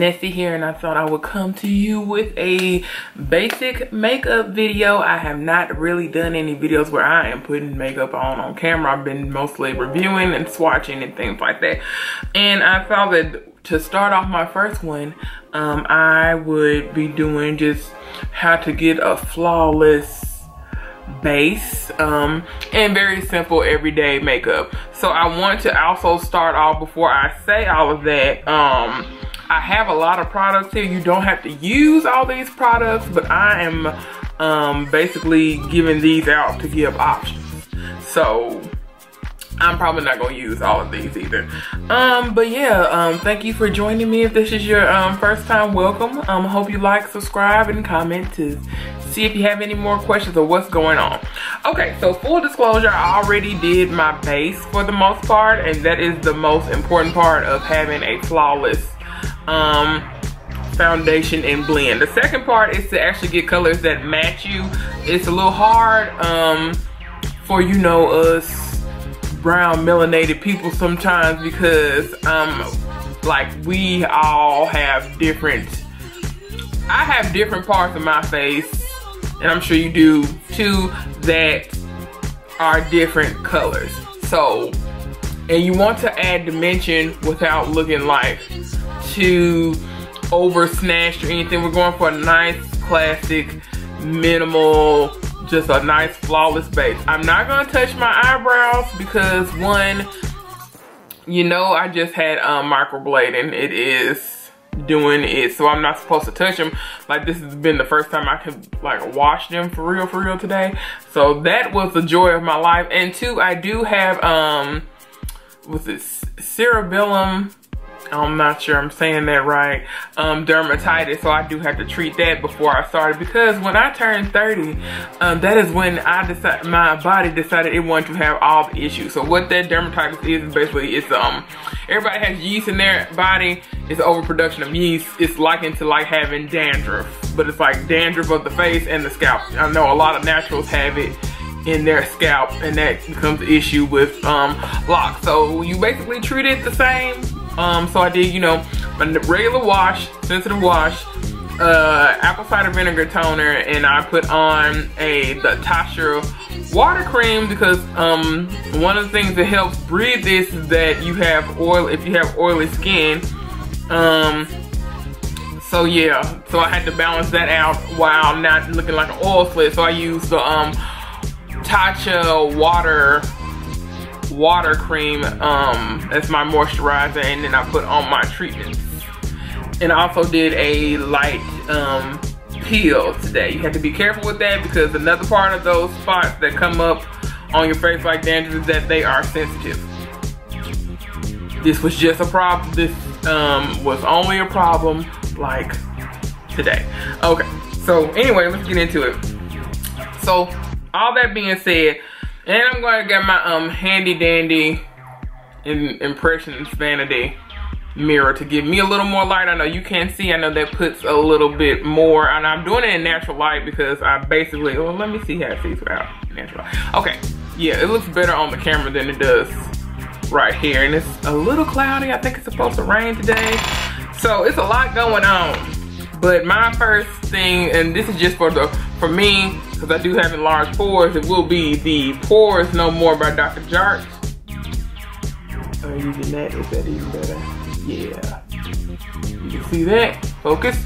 Nessie here, and I thought I would come to you with a basic makeup video. I have not really done any videos where I am putting makeup on camera. I've been mostly reviewing and swatching and things like that. And I thought that to start off my first one, I would be doing just how to get a flawless base and very simple everyday makeup. So I want to also start off, before I say all of that, I have a lot of products here. You don't have to use all these products, but I am basically giving these out to give options. So I'm probably not gonna use all of these either. But yeah, thank you for joining me. If this is your first time, welcome. Hope you like, subscribe, and comment to see if you have any more questions or what's going on. Okay, so full disclosure, I already did my base for the most part, and that is the most important part of having a flawless foundation and blend. The second part is to actually get colors that match you. It's a little hard for, you know, us brown melanated people sometimes, because like we all have different, I have different parts of my face, and I'm sure you do too, that are different colors. So, and you want to add dimension without looking like too over snatched or anything. We're going for a nice classic minimal, just a nice flawless base. I'm not gonna touch my eyebrows because, one, you know, I just had microblading. It is doing it, so I'm not supposed to touch them. Like, this has been the first time I could like wash them for real today. So that was the joy of my life. And two, I do have what's this, cerebellum, I'm not sure I'm saying that right, dermatitis. So I do have to treat that before I started, because when I turned 30, that is when I decided, my body decided it wanted to have all the issues. So what that dermatitis is basically, it's everybody has yeast in their body. It's overproduction of yeast. It's likened to like having dandruff, but it's like dandruff of the face and the scalp. I know a lot of naturals have it in their scalp, and that becomes an issue with locks. So you basically treat it the same. So I did, you know, a regular wash, sensitive wash, apple cider vinegar toner, and I put on the Tasha water cream, because one of the things that helps breathe this is that you have oil, if you have oily skin. So yeah, so I had to balance that out while not looking like an oil slit. So I used the Tasha water cream as my moisturizer, and then I put on my treatments. And I also did a light peel today. You have to be careful with that, because another part of those spots that come up on your face like dandruff is that they are sensitive. This was just a problem. This was only a problem like today. Okay, so anyway, let's get into it. So all that being said, and I'm going to get my handy dandy Impressions Vanity mirror to give me a little more light. I know you can't see. I know that puts a little bit more, and I'm doing it in natural light because I basically, well, let me see how it sees without natural light. Okay, yeah, it looks better on the camera than it does right here, and it's a little cloudy. I think it's supposed to rain today, so it's a lot going on. But my first thing, and this is just for me, because I do have enlarged pores, it will be the Pores No More by Dr. Jart. Are you using that? Is that even better? Yeah. You can see that. Focus.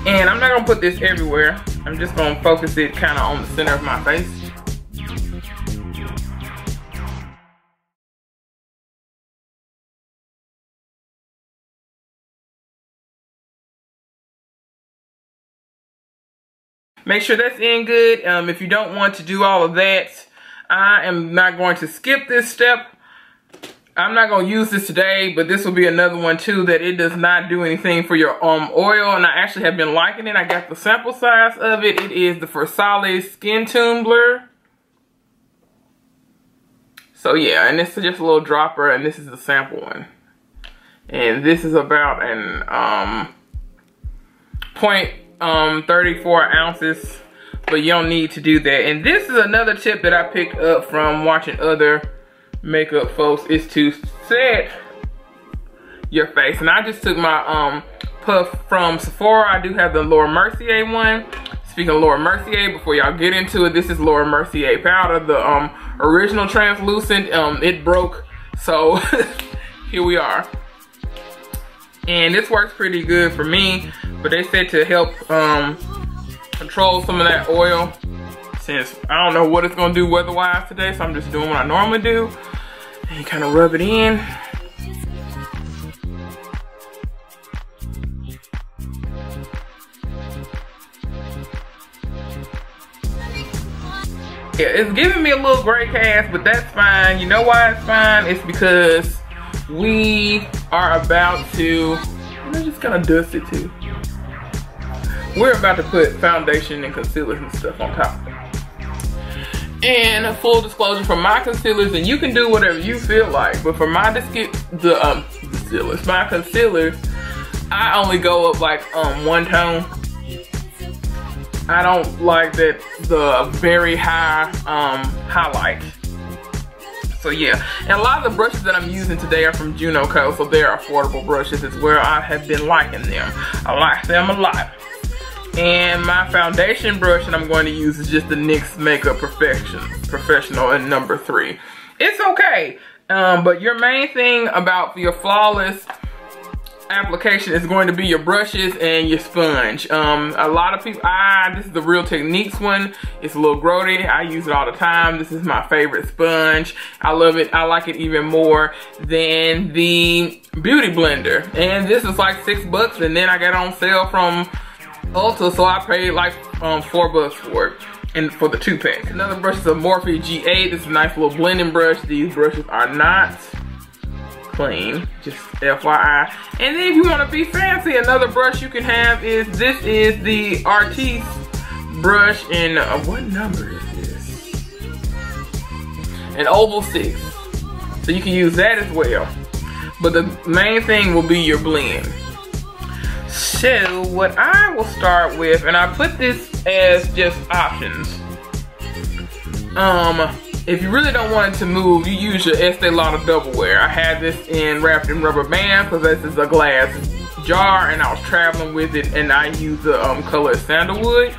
And I'm not going to put this everywhere. I'm just going to focus it kind of on the center of my face. Make sure that's in good. If you don't want to do all of that, I am not going to skip this step. I'm not going to use this today, but this will be another one too, that it does not do anything for your oil, and I actually have been liking it. I got the sample size of it. It is the Versali Skin Tune Blur. So yeah, and this is just a little dropper, and this is the sample one. And this is about an 0.34 ounces, but you don't need to do that. And this is another tip that I picked up from watching other makeup folks, is to set your face. And I just took my puff from Sephora. I do have the Laura Mercier one. Speaking of Laura Mercier, before y'all get into it, this is Laura Mercier powder, the original translucent. It broke, so here we are. And this works pretty good for me, but they said to help control some of that oil, since I don't know what it's gonna do weather-wise today, so I'm just doing what I normally do. And you kind of rub it in. Yeah, it's giving me a little gray cast, but that's fine. You know why it's fine? It's because we are about to, I'm just gonna dust it too. We're about to put foundation and concealers and stuff on top. And full disclosure, for my concealers, and you can do whatever you feel like, but for my my concealers, I only go up like one tone. I don't like that the very high highlight. So yeah, and a lot of the brushes that I'm using today are from Juno Co, so they're affordable brushes. It's where I have been liking them. I like them a lot. And my foundation brush that I'm going to use is just the NYX Makeup Professional in number 3. It's okay, but your main thing about your flawless application is going to be your brushes and your sponge. A lot of people, this is the Real Techniques one. It's a little grody. I use it all the time. This is my favorite sponge. I love it. I like it even more than the Beauty Blender. And this is like $6, and then I got it on sale from Ulta, so I paid like $4 for it, and for the 2-pack. Another brush is a Morphe G8. This is a nice little blending brush. These brushes are not clean, just FYI. And then if you want to be fancy, another brush you can have is, this is the Artiste brush in, what number is this? An oval 6. So you can use that as well. But the main thing will be your blend. So what I will start with, and I put this as just options. If you really don't want it to move, you use your Estee Lauder Double Wear. I had this wrapped in rubber bands because this is a glass jar, and I was traveling with it, and I used the color Sandalwood.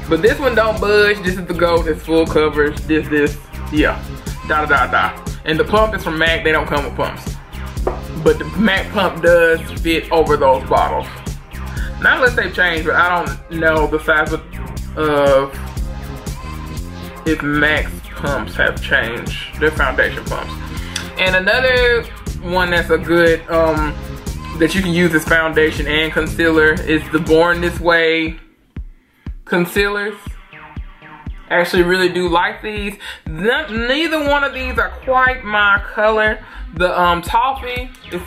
But this one don't budge. This is the gold. It's full coverage. This, yeah, And the pump is from MAC. They don't come with pumps. But the MAC pump does fit over those bottles. Not unless they've changed, but I don't know the size of if MAC's pumps have changed, their foundation pumps. And another one that's a good, that you can use as foundation and concealer is the Born This Way concealers. Actually really do like these. Neither one of these are quite my color. The Toffee is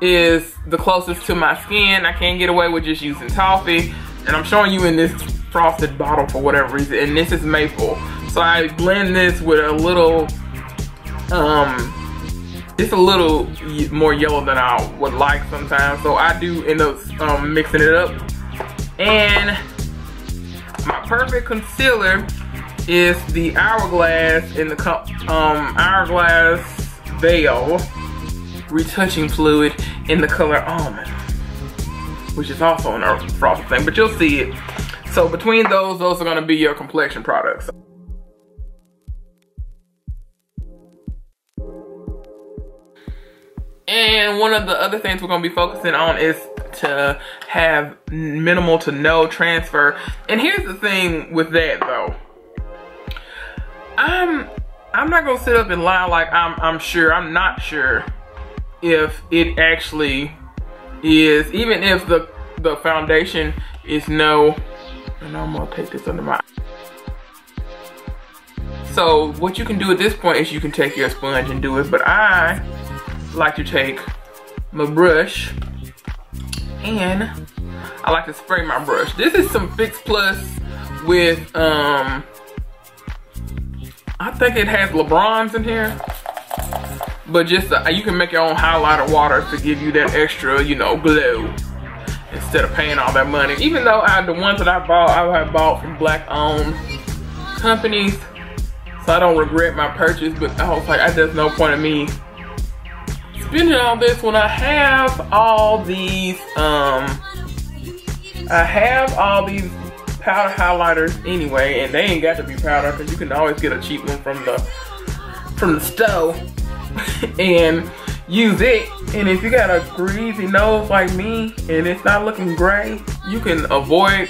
is the closest to my skin. I can't get away with just using Toffee. And I'm showing you in this frosted bottle for whatever reason, and this is maple. So I blend this with a little, it's a little more yellow than I would like sometimes. So I do end up mixing it up. And my perfect concealer is the Hourglass in the Hourglass Veil Retouching Fluid in the color Almond, which is also an frosted thing, but you'll see it. So between those are gonna be your complexion products. And one of the other things we're gonna be focusing on is to have minimal to no transfer. And here's the thing with that though. I'm not gonna sit up and lie like I'm sure. I'm not sure if it actually is, even if the foundation is no, and I'm gonna take this under my eye. So what you can do at this point is you can take your sponge and do it, but I like to take my brush and I like to spray my brush. This is some Fix Plus with, I think it has LeBron's in here, but just you can make your own highlighter water to give you that extra, you know, glow instead of paying all that money. Even though the ones that I have bought from black-owned companies, so I don't regret my purchase. But I was like, there's no point in me spending all this when I have all these powder highlighters anyway, and they ain't got to be powder because you can always get a cheap one from the store and use it. And if you got a greasy nose like me and it's not looking gray, you can avoid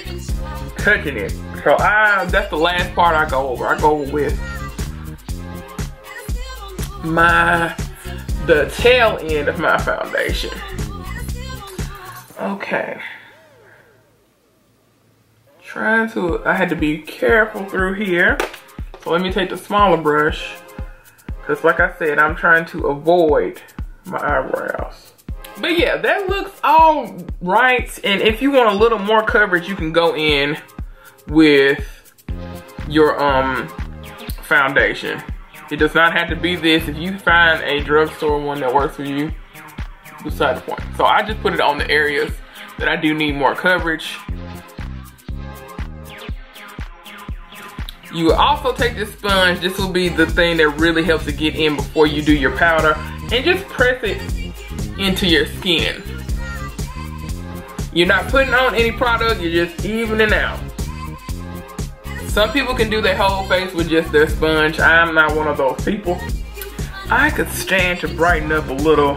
touching it. So that's the last part I go over. I go over with the tail end of my foundation. Okay. I had to be careful through here. So let me take the smaller brush, because like I said, I'm trying to avoid my eyebrows. But yeah, that looks all right. And if you want a little more coverage, you can go in with your foundation. It does not have to be this. If you find a drugstore one that works for you, beside the point. So I just put it on the areas that I do need more coverage. You will also take this sponge. This will be the thing that really helps to get in before you do your powder, and just press it into your skin. You're not putting on any product, you're just evening out. Some people can do their whole face with just their sponge. I'm not one of those people. I could stand to brighten up a little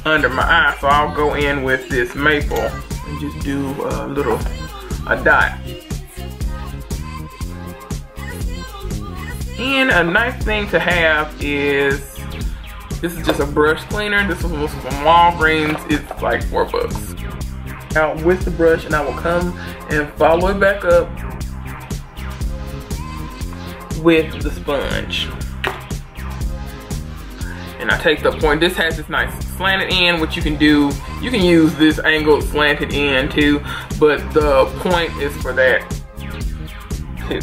under my eye, so I'll go in with this maple and just do a dot. And a nice thing to have is, this is just a brush cleaner. This was from Walgreens. It's like $4. Out with the brush, and I will come and follow it back up with the sponge. And I take the point. This has this nice slanted end, which you can do. You can use this angled slanted end too, but the point is for that too.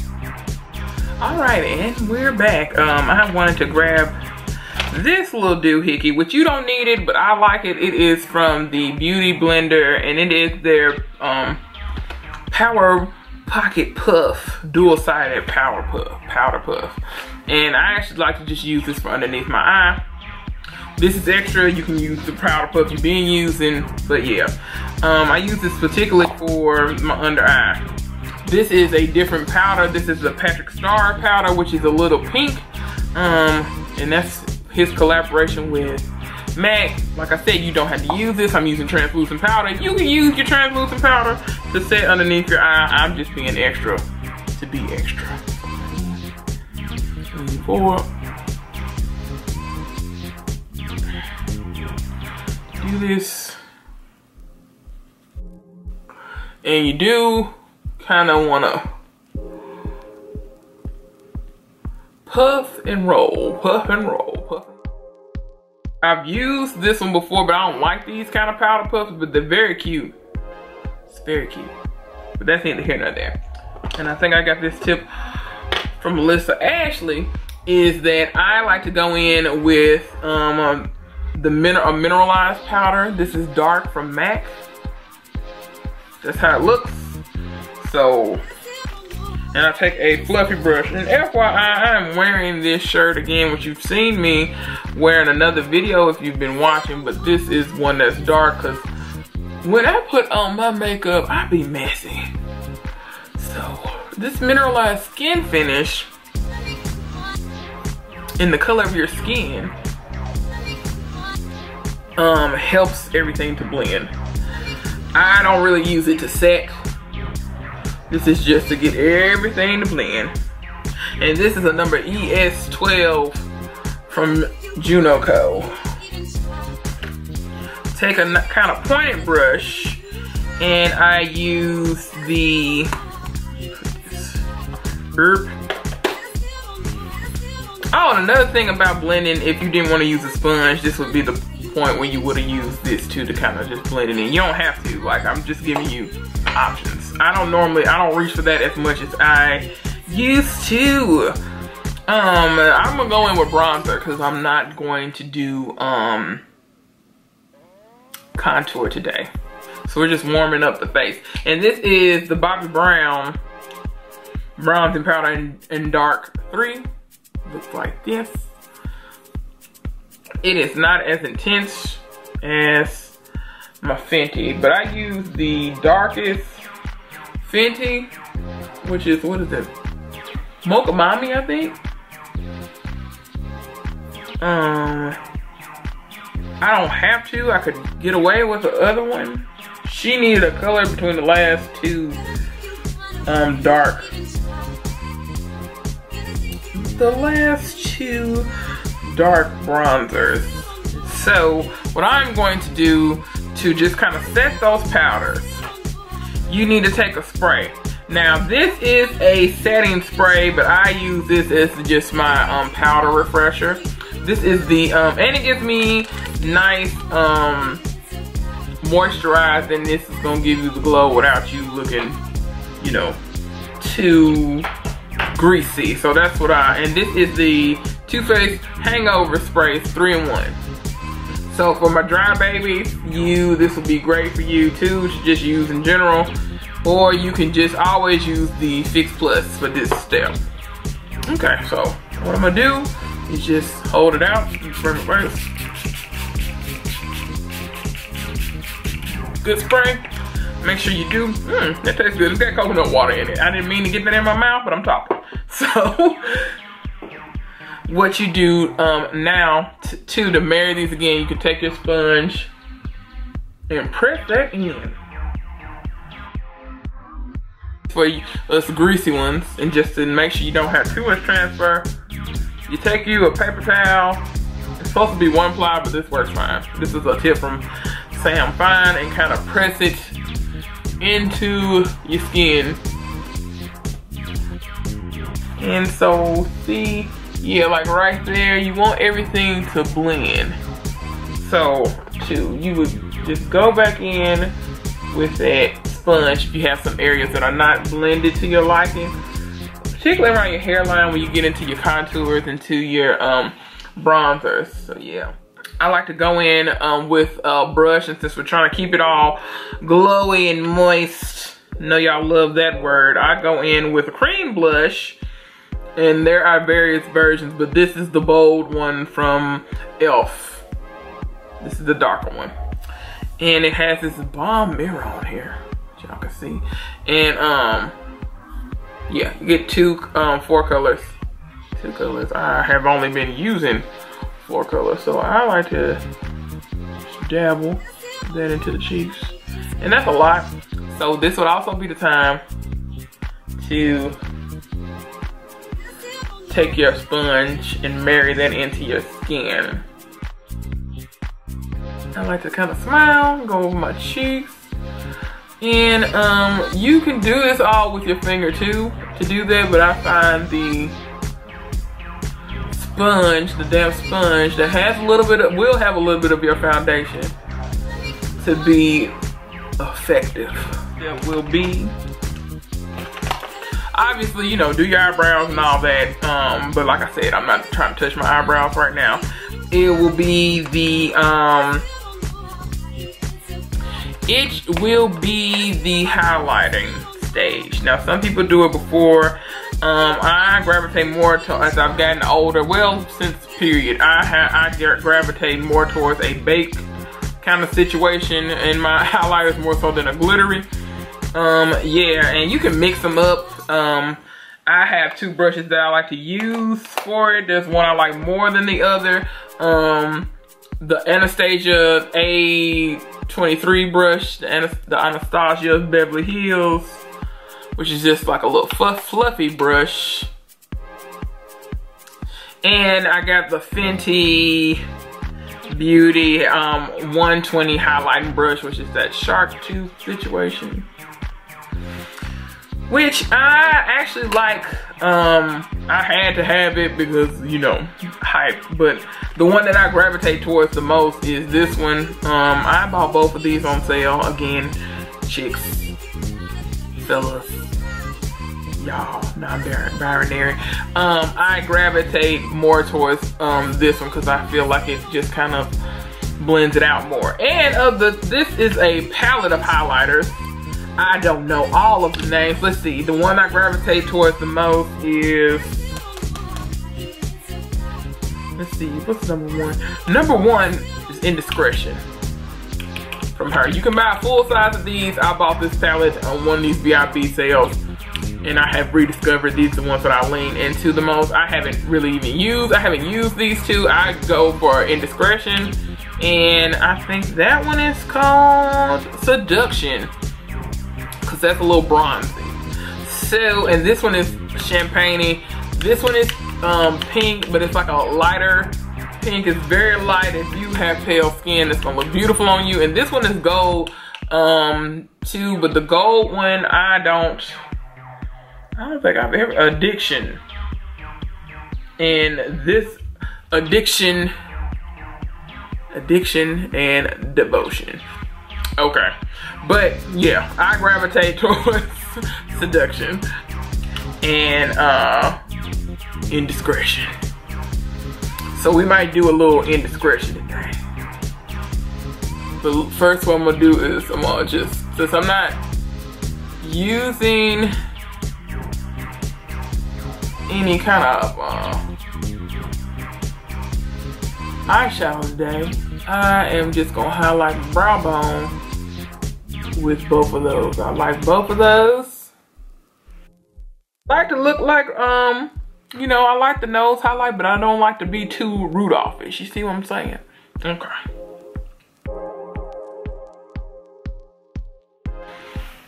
Alright, and we're back. I wanted to grab this little doohickey, which you don't need it, but I like it. It is from the Beauty Blender, and it is their Power Pocket Puff, dual-sided powder puff. And I actually like to just use this for underneath my eye. This is extra. You can use the powder puff you've been using, but yeah. I use this particularly for my under eye. This is a different powder. This is the Patrick Star powder, which is a little pink. And that's his collaboration with MAC. Like I said, you don't have to use this. I'm using translucent powder. You can use your translucent powder to set underneath your eye. I'm just being extra to be extra. Move forward. Do this. And you do kind of want to puff and roll, puff and roll, puff. I've used this one before, but I don't like these kind of powder puffs, but they're very cute. It's very cute. But that's neither here nor there. And I think I got this tip from Melissa Ashley, is that I like to go in with a mineralized powder. This is dark from MAC. That's how it looks. So, and I take a fluffy brush, and FYI, I'm wearing this shirt again, which you've seen me wear in another video if you've been watching, but this is one that's dark, because when I put on my makeup, I be messy. So, this mineralized Skinfinish in the color of your skin helps everything to blend. I don't really use it to set. This is just to get everything to blend. And this is a number ES12 from Juno Co. Take a kind of pointed brush, and I use the Oh, and another thing about blending, if you didn't want to use a sponge, this would be the point where you would have used this too, to kind of just blend it in. You don't have to, like, I'm just giving you options. I don't reach for that as much as I used to. I'm gonna go in with bronzer because I'm not going to do contour today. So we're just warming up the face. And this is the Bobbi Brown Bronzing Powder in Dark 3. Looks like this. It is not as intense as my Fenty, but I use the darkest Fenty, which is, what is it? Mocha Mommy, I think. I don't have to. I could get away with the other one. She needed a color between the last two dark. The last two dark bronzers. So what I'm going to do to just kind of set those powders, you need to take a spray. Now this is a setting spray, but I use this as just my powder refresher. This is the, and it gives me nice moisturized, and this is gonna give you the glow without you looking, you know, too greasy. So that's what and this is the Too Faced Hangover Spray 3-in-1. So for my dry babies, this will be great for you too, to just use in general. Or you can just always use the Fix Plus for this step. Okay, so what I'm gonna do is just hold it out. Good spray. Make sure you do. That tastes good. It's got coconut water in it. I didn't mean to get that in my mouth, but I'm talking. So what you do now to marry these again, you can take your sponge and press that in. For us greasy ones, and just to make sure you don't have too much transfer, you take you a paper towel. It's supposed to be one ply, but this works fine. This is a tip from Sam Fine, and kind of press it into your skin. And so see, yeah, like right there, you want everything to blend. So you would just go back in with that sponge if you have some areas that are not blended to your liking, particularly around your hairline when you get into your contours, into your bronzers. So yeah, I like to go in with a brush, and since we're trying to keep it all glowy and moist, I know y'all love that word, I go in with a cream blush, and there are various versions, but this is the bold one from e.l.f. This is the darker one, and it has this bomb mirror on here, y'all can see. And yeah, you get 4 colors. 2 colors. I have only been using 4 colors, so I like to just dabble that into the cheeks, and that's a lot. So this would also be the time to take your sponge and marry that into your skin. I like to kind of smile, go over my cheeks. And you can do this all with your finger too, to do that, but I find the sponge, the damp sponge that has a little bit of, will have a little bit of your foundation, to be effective. That will be, obviously, you know, do your eyebrows and all that, but like I said, I'm not trying to touch my eyebrows right now. It will be the it will be the highlighting stage. Now some people do it before. I gravitate more to, as I've gotten older, well, since period, I gravitate more towards a bake kind of situation, and my highlighters more so than a glittery. Yeah, and you can mix them up. I have 2 brushes that I like to use for it. There's one I like more than the other. The Anastasia A23 brush, the Anastasia Beverly Hills, which is just like a little fluffy brush. And I got the Fenty Beauty 120 highlighting brush, which is that shark tooth situation, which I actually like. I had to have it because, you know, hype, but the one that I gravitate towards the most is this one. I bought both of these on sale. Again, chicks, fellas, y'all, non-binary. I gravitate more towards this one because I feel like it just kind of blends it out more. And this is a palette of highlighters. I don't know all of the names. Let's see. The one I gravitate towards the most is, let's see, what's number one? Number one is Indiscretion from her. You can buy a full size of these. I bought this palette on one of these VIP sales, and I have rediscovered these are the ones that I lean into the most. I haven't used these two. I go for Indiscretion, and I think that one is called Seduction, because that's a little bronzy. So, and this one is champagne-y. This one is pink, but it's like a lighter pink. It's very light. If you have pale skin, it's gonna look beautiful on you. And this one is gold too, but the gold one I don't think I've ever Addiction. And this Addiction and Devotion. Okay, but yeah, I gravitate towards Seduction and Indiscretion. So we might do a little Indiscretion today. The first one I'm gonna do is I'm gonna just, since I'm not using any kind of eyeshadow today, I am just gonna highlight my brow bone with both of those. I like both of those. I like to look like, you know, I like the nose highlight, but I don't like to be too Rudolph-ish. You see what I'm saying? Okay.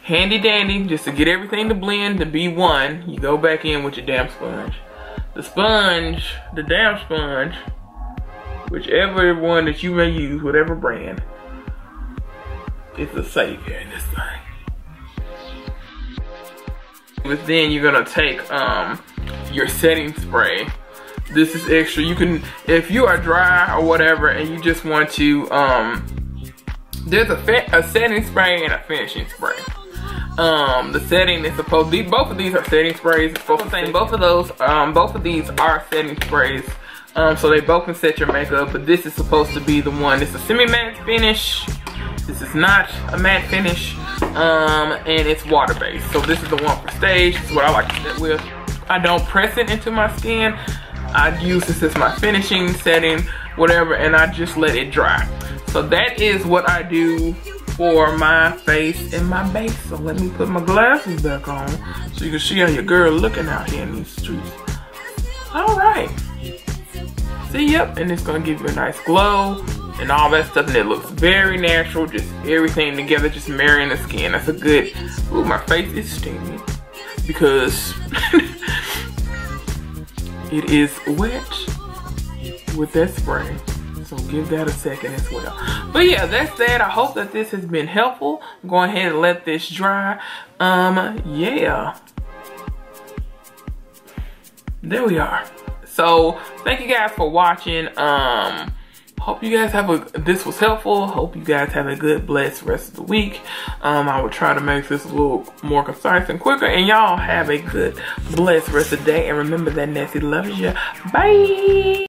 Handy dandy, just to get everything to blend to be one, you go back in with your damp sponge. The damp sponge, whichever one that you may use, whatever brand, it's a savior in this thing. But then you're gonna take your setting spray. This is extra. You can, if you are dry or whatever and you just want to, there's a setting spray and a finishing spray. The setting is supposed to be, both of these are setting sprays. It's supposed to say both of these are setting sprays. So they both can set your makeup, but this is supposed to be the one. It's a semi-matte finish. This is not a matte finish, and it's water-based. So this is the one for stage. This is what I like to set with. I don't press it into my skin. I use this as my finishing setting, whatever, and I just let it dry. So that is what I do for my face and my base. So let me put my glasses back on so you can see how your girl looking out here in these streets. All right. See, yep, and it's gonna give you a nice glow and all that stuff, and it looks very natural, just everything together, just marrying the skin. That's a good, ooh, my face is steamy because it is wet with that spray. So give that a second as well. But yeah, that's that. I hope that this has been helpful. Go ahead and let this dry. Yeah. There we are. So thank you guys for watching. Hope you guys this was helpful. Hope you guys have a good, blessed rest of the week. I will try to make this a little more concise and quicker. And y'all have a good, blessed rest of the day. And remember that Nessie loves you. Bye.